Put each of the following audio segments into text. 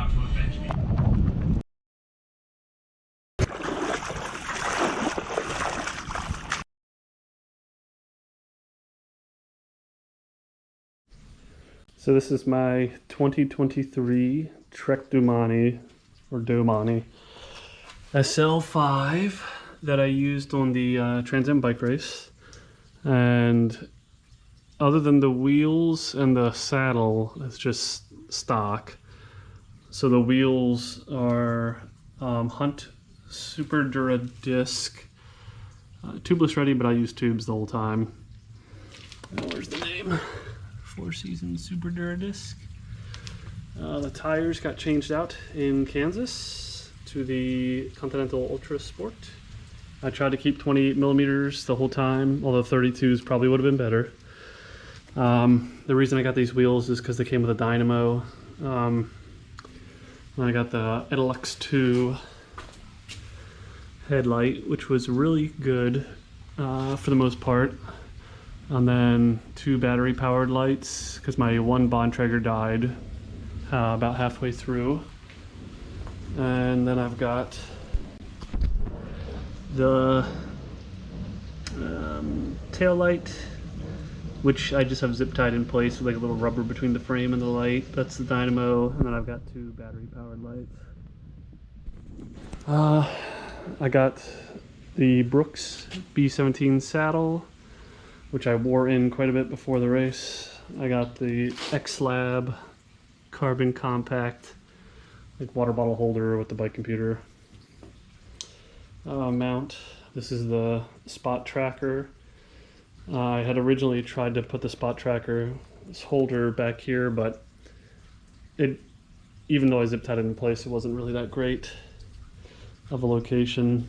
out to avenge me. So this is my 2023 Trek Domani SL5 that I used on the TransAm bike race. And other than the wheels and the saddle, it's just stock. So the wheels are Hunt Super Dura disc, tubeless ready, but I use tubes the whole time. Where's the name? Four Seasons Super Dura disc. The tires got changed out in Kansas to the Continental Ultra Sport. I tried to keep 28 millimeters the whole time, although 32s probably would have been better. The reason I got these wheels is because they came with a dynamo. And I got the Edelux 2 headlight, which was really good for the most part. And then 2 battery powered lights because my one Bontrager died about halfway through. And then I've got the tail light, which I just have zip tied in place with like a little rubber between the frame and the light. That's the dynamo. And then I've got 2 battery powered lights. I got the Brooks B17 saddle, which I wore in quite a bit before the race. I got the X-Lab carbon compact, like water bottle holder with the bike computer mount. This is the spot tracker. I had originally tried to put the spot tracker holder back here, but even though I zip tied it in place, it wasn't really that great of a location.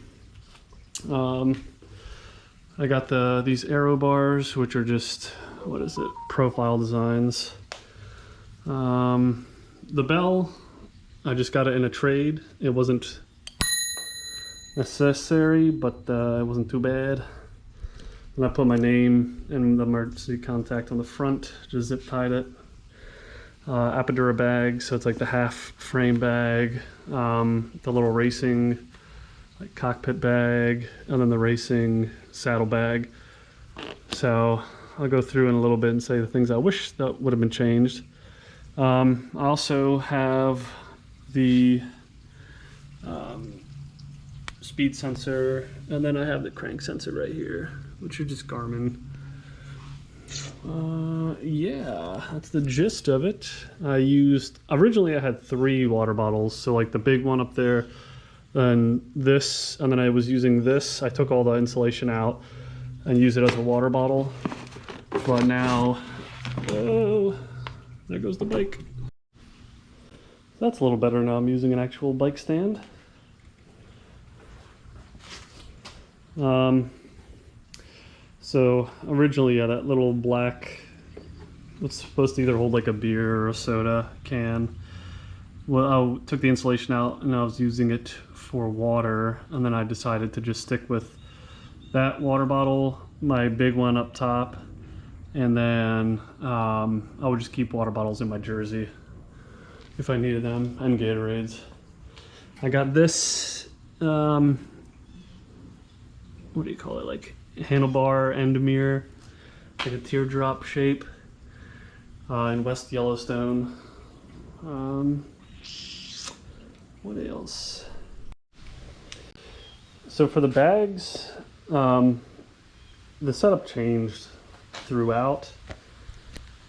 I got these aero bars, which are just, what is it, profile designs. The bell, I just got it in a trade. It wasn't necessary, but it wasn't too bad. And I put my name and the emergency contact on the front, just zip tied it. Apodura bag, so it's like the half frame bag, the little racing like cockpit bag, and then the racing saddle bag. So I'll go through in a little bit and say the things I wish that would have been changed. I also have the speed sensor, and then I have the crank sensor right here, which are just Garmin. Yeah, that's the gist of it. Originally I had 3 water bottles, so like the big one up there, and this, and then I was using this. I took all the insulation out and used it as a water bottle. But now, oh, there goes the bike. That's a little better now. I'm using an actual bike stand. So originally, yeah, that little black, was supposed to either hold like a beer or a soda can. Well, I took the insulation out and I was using it for water, and then I decided to just stick with that water bottle, my big one up top, and then I would just keep water bottles in my jersey if I needed them, and Gatorades. I got this, what do you call it, like handlebar end mirror, like a teardrop shape, in West Yellowstone. What else? So for the bags, the setup changed throughout,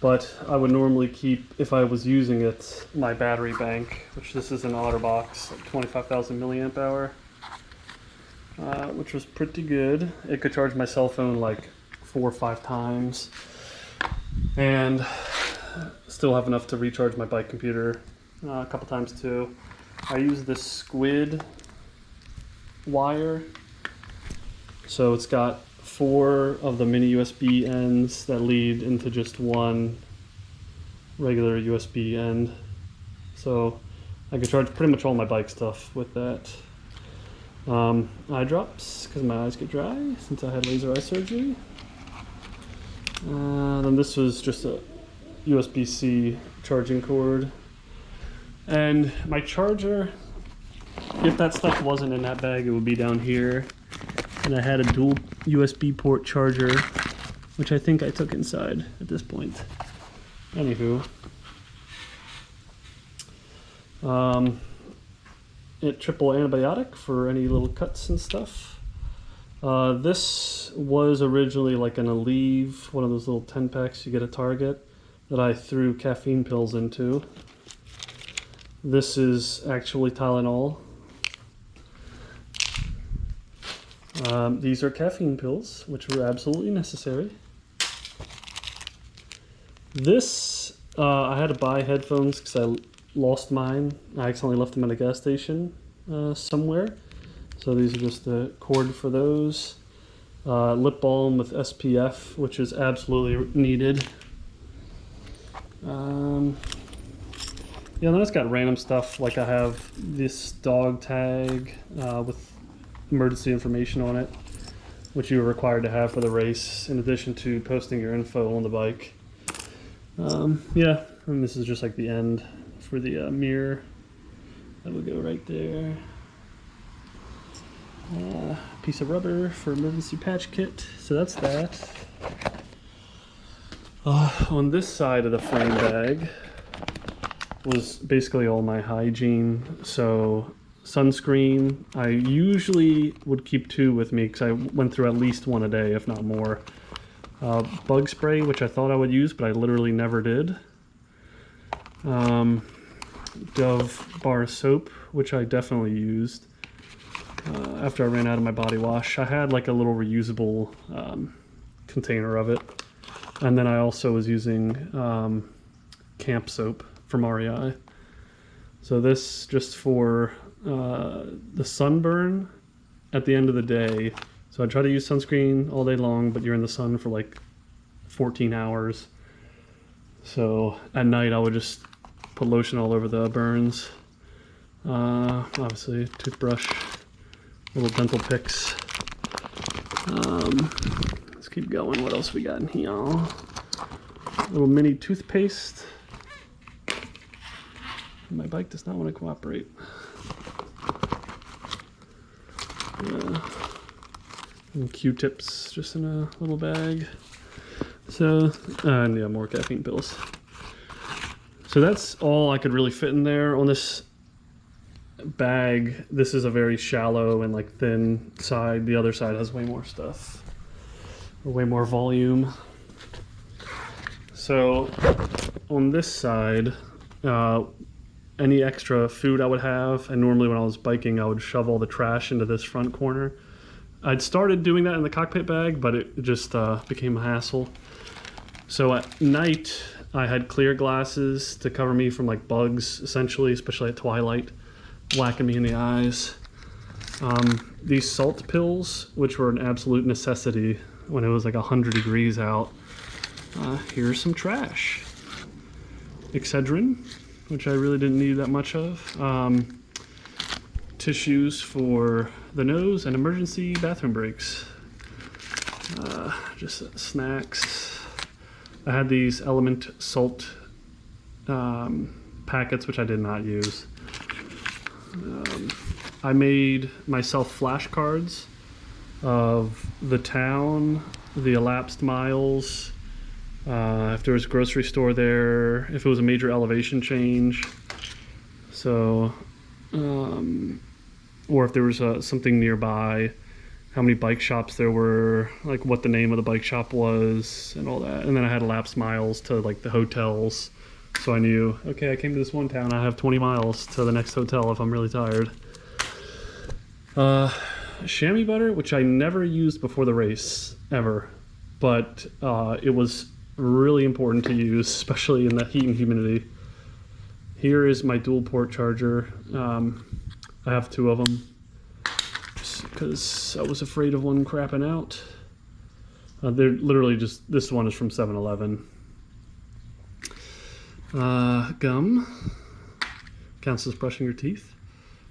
but I would normally keep, if I was using it, my battery bank, which this is an OtterBox, like 25,000 milliamp hour, which was pretty good. It could charge my cell phone like 4 or 5 times, and still have enough to recharge my bike computer a couple times too. I use this squid wire, so it's got 4 of the mini USB ends that lead into just one regular USB end, so I could charge pretty much all my bike stuff with that. Eye drops because my eyes get dry since I had laser eye surgery. Then this was just a USB-C charging cord. And my charger, if that stuff wasn't in that bag, it would be down here. And I had a dual USB port charger, which I think I took inside at this point. Anywho. Triple antibiotic for any little cuts and stuff. This was originally like an Aleve, one of those little 10 packs you get at Target, that I threw caffeine pills into. This is actually Tylenol. These are caffeine pills, which were absolutely necessary. This, I had to buy headphones because I lost mine. I accidentally left them at a gas station somewhere. So these are just the cord for those. Lip balm with SPF, which is absolutely needed. Yeah, then it's got random stuff, like I have this dog tag with emergency information on it, which you are required to have for the race, in addition to posting your info on the bike. Yeah, and this is just like the end for the mirror. That would go right there. Piece of rubber for emergency patch kit, so that's that. On this side of the frame bag was basically all my hygiene. So sunscreen, I usually would keep 2 with me because I went through at least 1 a day, if not more. Bug spray, which I thought I would use, but I literally never did. Dove bar soap, which I definitely used. After I ran out of my body wash, I had like a little reusable container of it. And then I also was using camp soap from REI. So this just for the sunburn at the end of the day. So I try to use sunscreen all day long, but you're in the sun for like 14 hours. So at night I would just put lotion all over the burns. Obviously toothbrush, little dental picks. Let's keep going. What else we got in here? Little mini toothpaste. My bike does not want to cooperate. And Q-tips just in a little bag. So, and yeah, more caffeine pills. So that's all I could really fit in there. On this bag, this is a very shallow and like thin side. The other side has way more stuff, or way more volume. So on this side, any extra food I would have, and normally when I was biking I would shove all the trash into this front corner. I'd started doing that in the cockpit bag, but it just became a hassle. So at night I had clear glasses to cover me from like bugs, essentially, especially at twilight, whacking me in the eyes. These salt pills, which were an absolute necessity when it was like 100 degrees out. Here's some trash. Excedrin, which I really didn't need that much of. Tissues for the nose and emergency bathroom breaks. Just snacks. I had these Element salt packets, which I did not use. I made myself flashcards of the town, the elapsed miles, if there was a grocery store there, if it was a major elevation change. So, or if there was something nearby, how many bike shops there were, like what the name of the bike shop was, and all that. And then I had elapsed miles to like the hotels, so I knew, okay, I came to this one town, I have 20 miles to the next hotel if I'm really tired. Chamois butter, which I never used before the race, ever, but it was really important to use, especially in the heat and humidity. Here is my dual port charger. I have 2 of them because I was afraid of one crapping out. They're literally just, this one is from 7-Eleven. Gum counts as brushing your teeth.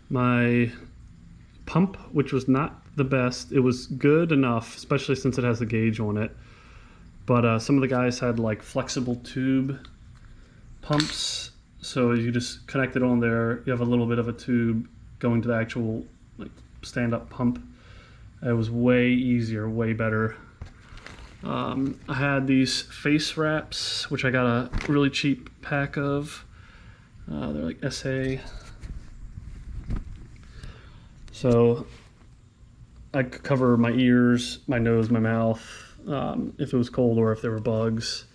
My pump, which was not the best, it was good enough, especially since it has the gauge on it, but some of the guys had like flexible tube pumps, So you just connect it on there. You have a little bit of a tube going to the actual like stand-up pump. It was way easier, way better. I had these face wraps, which I got a really cheap pack of. They're like SA. So I could cover my ears, my nose, my mouth, if it was cold or if there were bugs.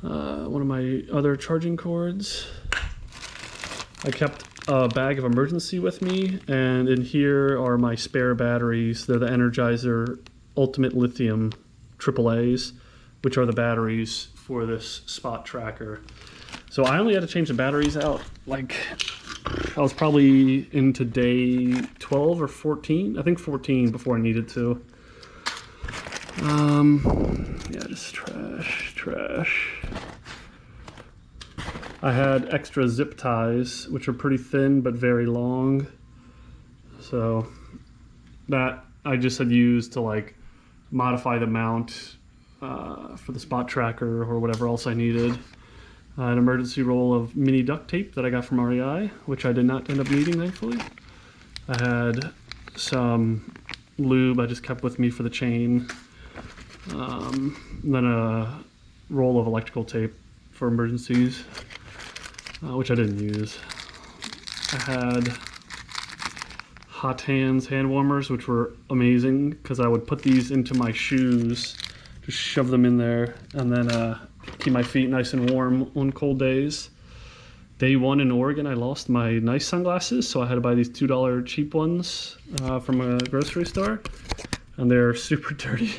One of my other charging cords. I kept a bag of emergency with me, and in here are my spare batteries. They're the Energizer Ultimate Lithium AAAs, which are the batteries for this spot tracker. So I only had to change the batteries out, like, I was probably into day 12 or 14. I think 14 before I needed to. Yeah, just trash. I had extra zip ties, which are pretty thin but very long. So that I just had used to like modify the mount for the spot tracker or whatever else I needed. An emergency roll of mini duct tape that I got from REI, which I did not end up needing, thankfully. I had some lube I just kept with me for the chain. Then a roll of electrical tape for emergencies, which I didn't use. I had Hot Hands hand warmers, which were amazing because I would put these into my shoes, just shove them in there, and then keep my feet nice and warm on cold days. Day one in Oregon, I lost my nice sunglasses, so I had to buy these $2 cheap ones from a grocery store, and they're super dirty,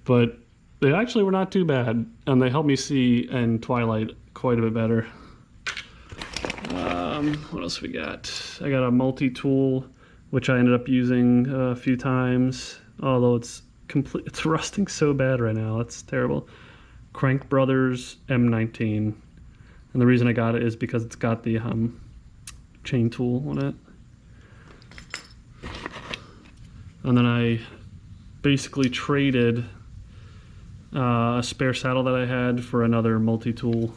but they actually were not too bad, and they helped me see in twilight quite a bit better. What else we got? I got a multi-tool, which I ended up using a few times, although it's rusting so bad right now. It's terrible. Crank Brothers M19, and the reason I got it is because it's got the chain tool on it. And then I basically traded a spare saddle that I had for another multi-tool.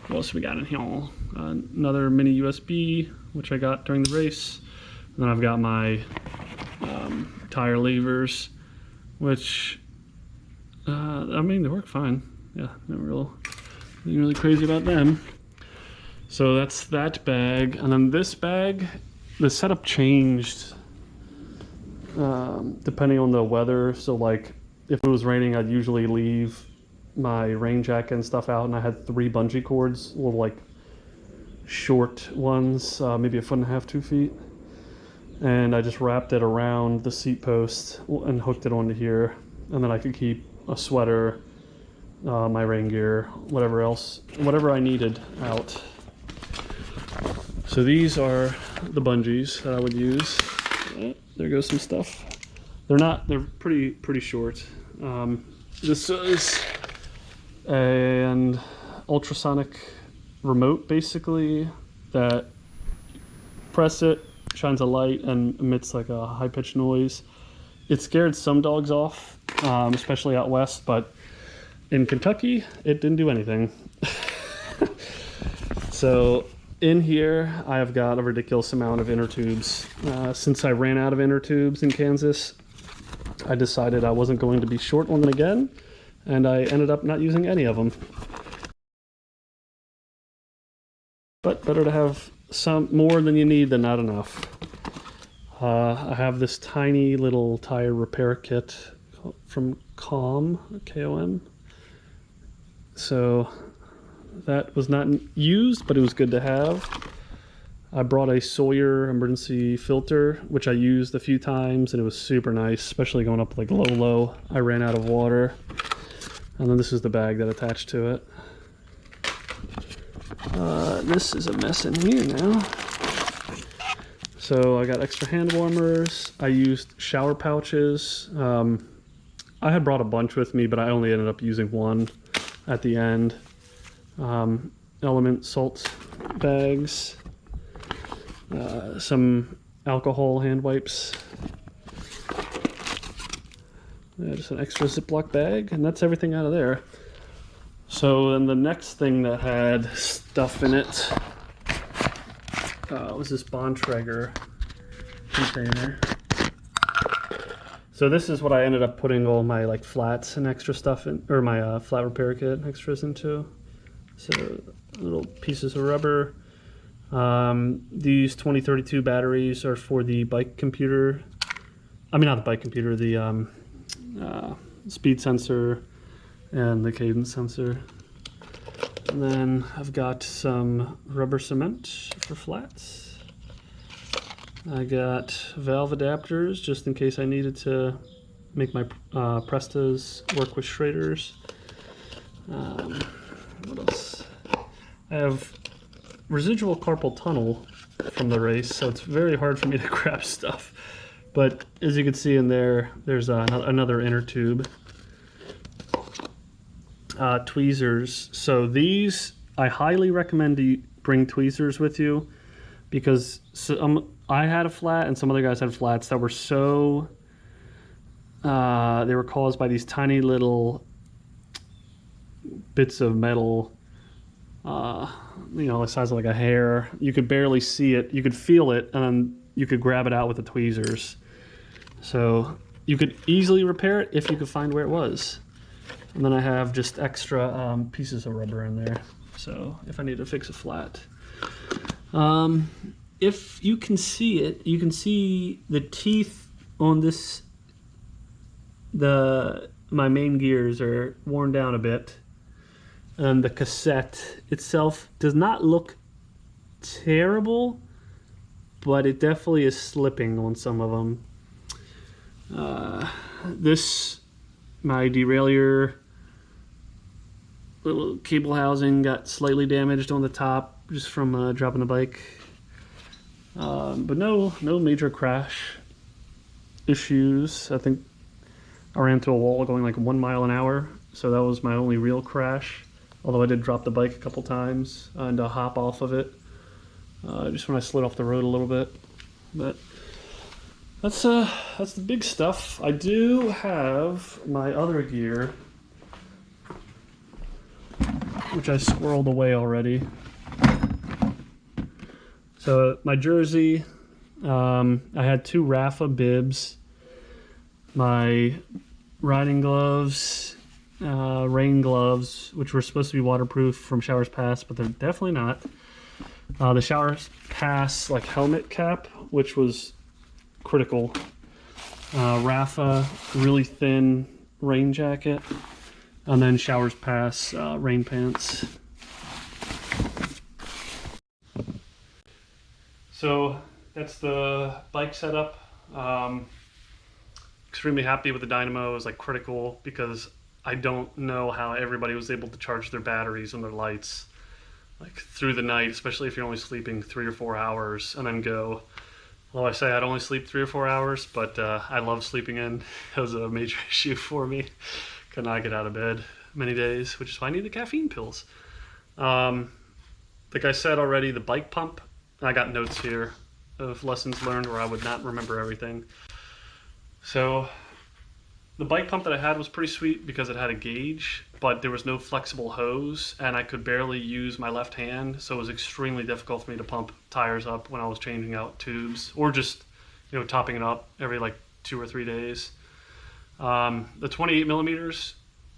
What else we got in here? Another mini USB, which I got during the race. And then I've got my tire levers, which I mean, they work fine. Yeah, nothing really crazy about them. So that's that bag. And then this bag, the setup changed depending on the weather. So like if it was raining, I'd usually leave my rain jacket and stuff out, and I had 3 bungee cords, little like short ones, maybe 1.5 feet, 2 feet. And I just wrapped it around the seat post and hooked it onto here. And then I could keep a sweater, my rain gear, whatever I needed out. So these are the bungees that I would use. There goes some stuff. They're pretty short. This is an ultrasonic remote, basically, that press it, shines a light, and emits like a high-pitched noise. It scared some dogs off, especially out west, but in Kentucky, it didn't do anything. So in here, I have got a ridiculous amount of inner tubes. Since I ran out of inner tubes in Kansas, I decided I wasn't going to be short on them again, and I ended up not using any of them. But better to have some more than you need than not enough. I have this tiny little tire repair kit from KOM, K-O-M. So that was not used, but it was good to have. I brought a Sawyer emergency filter, which I used a few times, and it was super nice, especially going up like low. I ran out of water. And then this is the bag that attached to it. This is a mess in here now. So I got extra hand warmers. I used shower pouches. I had brought a bunch with me, but I only ended up using one at the end. Element salt bags. Some alcohol hand wipes. Just an extra Ziploc bag, and that's everything out of there. So then the next thing that had stuff in it was this Bontrager container. So this is what I ended up putting all my like flats and extra stuff in, or my flat repair kit extras into. So little pieces of rubber. These 2032 batteries are for the bike computer. I mean, not the bike computer, the speed sensor and the cadence sensor. And then I've got some rubber cement for flats. I got valve adapters just in case I needed to make my Prestas work with Schraders. What else? I have residual carpal tunnel from the race, so it's very hard for me to grab stuff. But as you can see in there, there's another inner tube. Tweezers. So these, I highly recommend you bring tweezers with you because I had a flat and some other guys had flats that were so, they were caused by these tiny little bits of metal, you know, the size of like a hair. You could barely see it. You could feel it, and then you could grab it out with the tweezers. So you could easily repair it if you could find where it was. And then I have just extra pieces of rubber in there, so if I need to fix a flat. If you can see it, you can see the teeth on this, my main gears are worn down a bit. And the cassette itself does not look terrible, but it definitely is slipping on some of them. My derailleur little cable housing got slightly damaged on the top just from dropping the bike. But no major crash issues. I think I ran into a wall going like 1 mile an hour, so that was my only real crash. Although I did drop the bike a couple times and hop off of it, just when I slid off the road a little bit. But that's the big stuff. I do have my other gear, which I squirreled away already. So my jersey, I had 2 Rafa bibs, my riding gloves, rain gloves, which were supposed to be waterproof from Showers Pass, but they're definitely not. The Showers Pass like helmet cap, which was critical. Rafa really thin rain jacket, and then Showers Pass rain pants. So that's the bike setup. Extremely happy with the dynamo. It was like critical because I don't know how everybody was able to charge their batteries and their lights like through the night, especially if you're only sleeping 3 or 4 hours and then go. Well, I say I'd only sleep 3 or 4 hours, but I love sleeping in. It was a major issue for me. Could not get out of bed many days, which is why I need the caffeine pills. Like I said already, the bike pump, I got notes here of lessons learned where I would not remember everything. So the bike pump that I had was pretty sweet because it had a gauge, but there was no flexible hose and I could barely use my left hand, so it was extremely difficult for me to pump tires up when I was changing out tubes or just, you know, topping it up every like 2 or 3 days. The 28 millimeters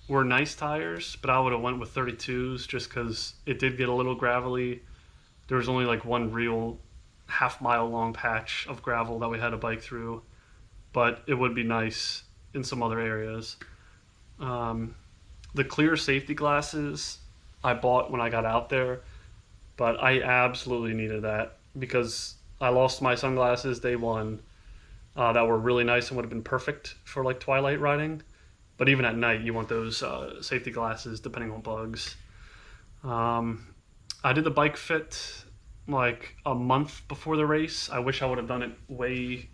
were nice tires, but I would have went with 32s just because it did get a little gravelly. There was only like one real half-mile long patch of gravel that we had to bike through, but it would be nice in some other areas. The clear safety glasses I bought when I got out there, but I absolutely needed that because I lost my sunglasses day one that were really nice and would have been perfect for like twilight riding. But even at night, you want those safety glasses depending on bugs. I did the bike fit like a month before the race. I wish I would have done it way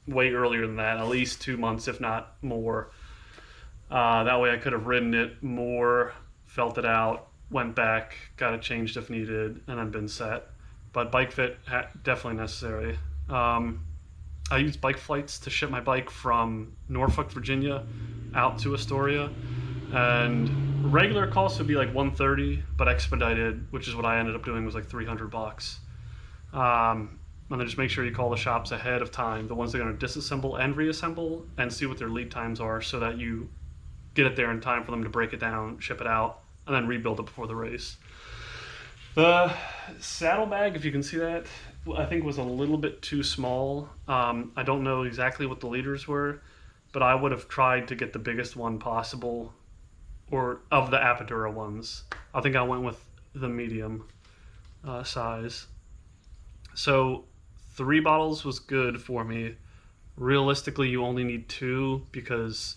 earlier than that, at least 2 months, if not more. That way I could have ridden it more, felt it out, went back, got it changed if needed, and then been set. But bike fit, definitely necessary. I used bike flights to ship my bike from Norfolk, Virginia, out to Astoria, and Regular cost would be like 130, but expedited, which is what I ended up doing, was like $300. And then just make sure you call the shops ahead of time, the ones that are going to disassemble and reassemble, and see what their lead times are, so that you get it there in time for them to break it down, ship it out, and then rebuild it before the race. The saddlebag, if you can see that, I think was a little bit too small. I don't know exactly what the liters were, but I would have tried to get the biggest one possible, or of the Apodura ones. I think I went with the medium size. So 3 bottles was good for me. Realistically, you only need 2, because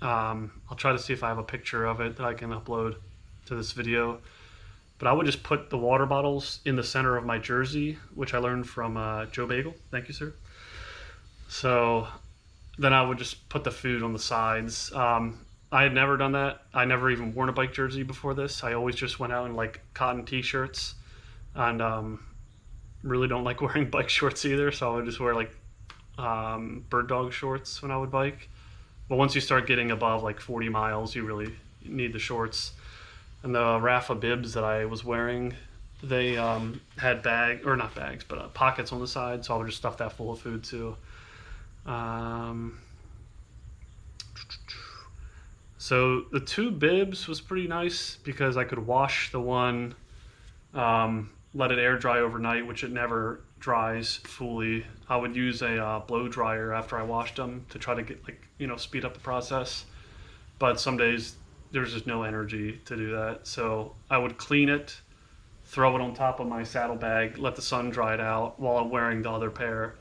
I'll try to see if I have a picture of it that I can upload to this video. But I would just put the water bottles in the center of my jersey, which I learned from Joe Bagel. Thank you, sir. So then I would just put the food on the sides. I had never done that. I never even worn a bike jersey before this. I always just went out in like cotton t-shirts, and really don't like wearing bike shorts either. So I would just wear like bird dog shorts when I would bike. But once you start getting above like 40 miles, you really need the shorts. And the Rafa bibs that I was wearing, they had not bags, but pockets on the side. So I would just stuff that full of food too. So the 2 bibs was pretty nice, because I could wash the one, let it air dry overnight, which it never dries fully. I would use a blow dryer after I washed them to try to get speed up the process. But some days there's just no energy to do that. So I would clean it, throw it on top of my saddlebag, let the sun dry it out while I'm wearing the other pair.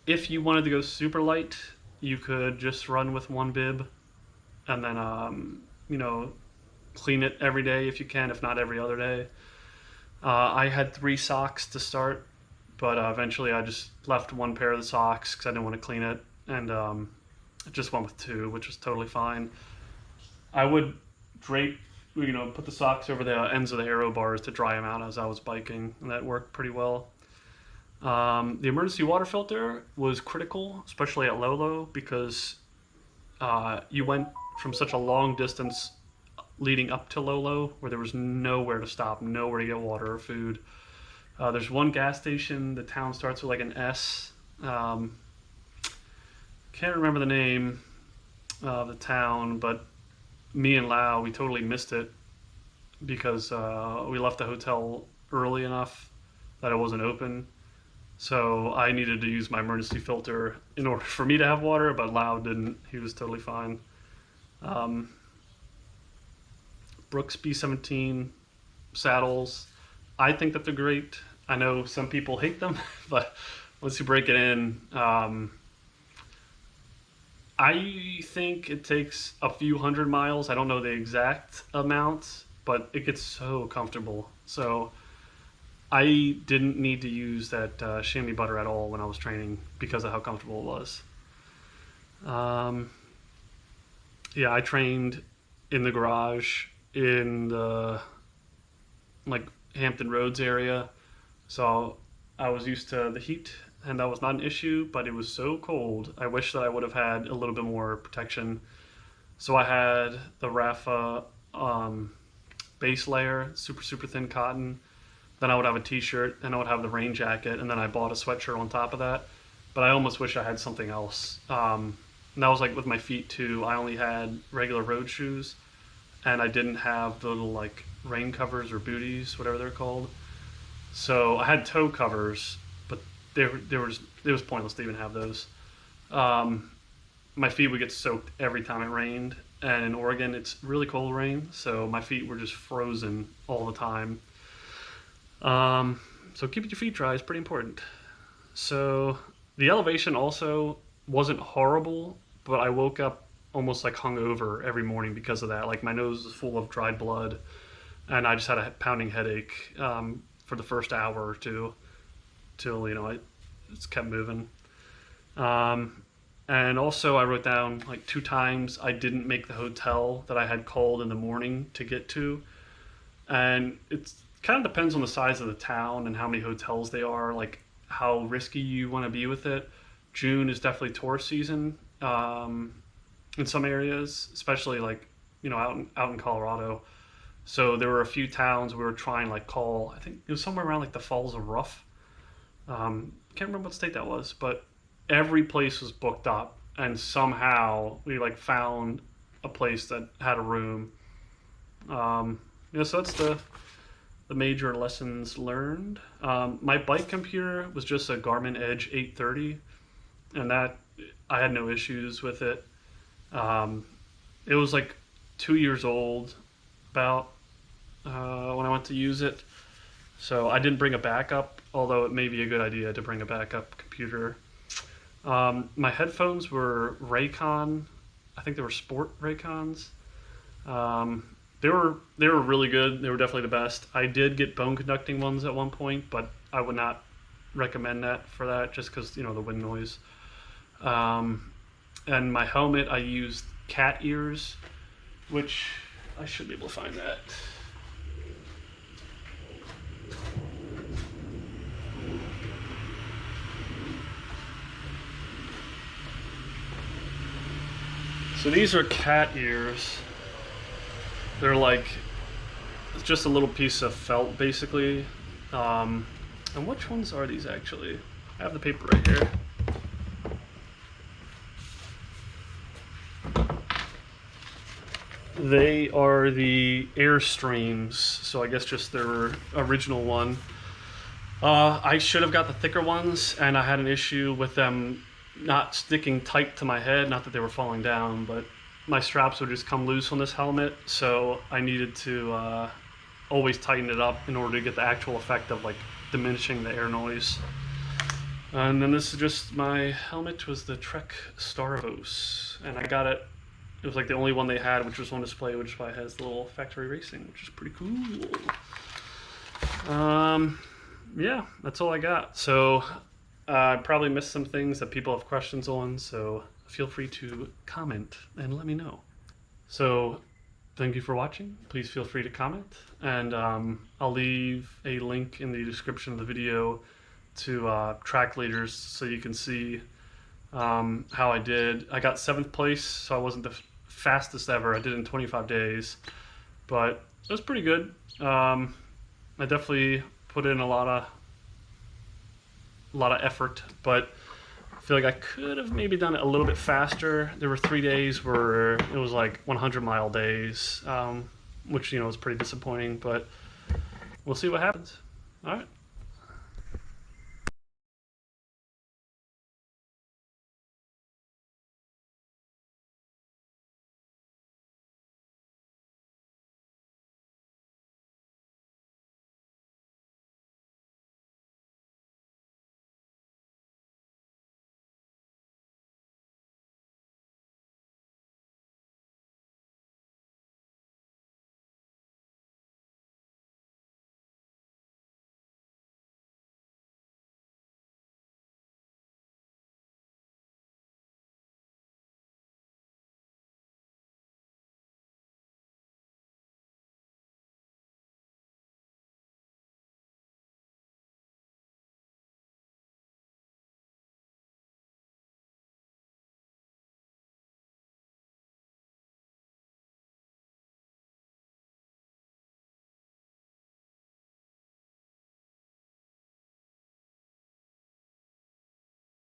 If you wanted to go super light, you could just run with 1 bib, and then clean it every day if you can, if not every other day. I had 3 socks to start, but eventually I just left 1 pair of the socks because I didn't want to clean it, and I just went with 2, which was totally fine. I would drape, put the socks over the ends of the aero bars to dry them out as I was biking, and that worked pretty well. The emergency water filter was critical, especially at Lolo, because you went from such a long distance leading up to Lolo where there was nowhere to stop, nowhere to get water or food. There's 1 gas station. The town starts with like an S. Can't remember the name of the town, but me and Lau, we totally missed it because we left the hotel early enough that it wasn't open. So I needed to use my emergency filter in order for me to have water, but Lau didn't. He was totally fine. Brooks B17 saddles, I think that they're great. I know some people hate them, but once you break it in, I think it takes a few hundred miles. I don't know the exact amount, but it gets so comfortable. So I didn't need to use that chamois butter at all when I was training because of how comfortable it was. Yeah, I trained in the garage in the Hampton Roads area, so I was used to the heat, and that was not an issue, but it was so cold. I wish that I would have had a little bit more protection. So I had the Rafa base layer, super thin cotton. Then I would have a t-shirt, and I would have the rain jacket, and then I bought a sweatshirt on top of that. But I almost wish I had something else. And that was like with my feet too. I only had regular road shoes, and I didn't have the little rain covers or booties, whatever they're called. So I had toe covers, but it was pointless to even have those. My feet would get soaked every time it rained, and in Oregon it's really cold rain, so my feet were just frozen all the time. So keeping your feet dry is pretty important. So the elevation also wasn't horrible, but I woke up almost hungover every morning because of that. My nose was full of dried blood, and I just had a pounding headache for the first hour or two till I just kept moving. And also I wrote down 2 times I didn't make the hotel that I had called in the morning to get to, and it's kind of depends on the size of the town and how many hotels they are, how risky you want to be with it. June is definitely tourist season in some areas, especially out in Colorado. So there were a few towns we were trying like call. I think it was somewhere around like the Falls of Rough. Can't remember what state that was, but every place was booked up, and somehow we like found a place that had a room. So that's the major lessons learned. My bike computer was just a Garmin Edge 830, and that I had no issues with it. It was like 2 years old about when I went to use it, so I didn't bring a backup, although it may be a good idea to bring a backup computer. My headphones were Raycon. I think they were Sport Raycons. They were really good. They were definitely the best. I did get bone conducting ones at one point, but I would not recommend that for that, just because the wind noise. And my helmet, I used cat ears, which I should be able to find that. So these are cat ears. They're like, it's just a little piece of felt basically. And which ones are these actually? I have the paper right here. They are the Airstreams, so I guess just their original one. I should have got the thicker ones, and I had an issue with them not sticking tight to my head. Not that they were falling down, but my straps would just come loose on this helmet, so I needed to always tighten it up in order to get the actual effect of like diminishing the air noise. And then this is just my helmet, was the Trek Starvos, and I got it. It was like the only one they had, which was on display, which is why it has the little factory racing, which is pretty cool. Yeah, that's all I got. So I probably missed some things that people have questions on, so feel free to comment and let me know. So thank you for watching. Please feel free to comment, and I'll leave a link in the description of the video to track leaders so you can see how I did. I got 7th place, so I wasn't the fastest ever. I did it in 25 days, but it was pretty good. I definitely put in a lot of effort, but I feel like I could have maybe done it a little bit faster. There were 3 days where it was like 100-mile days, which was pretty disappointing, but we'll see what happens. All right.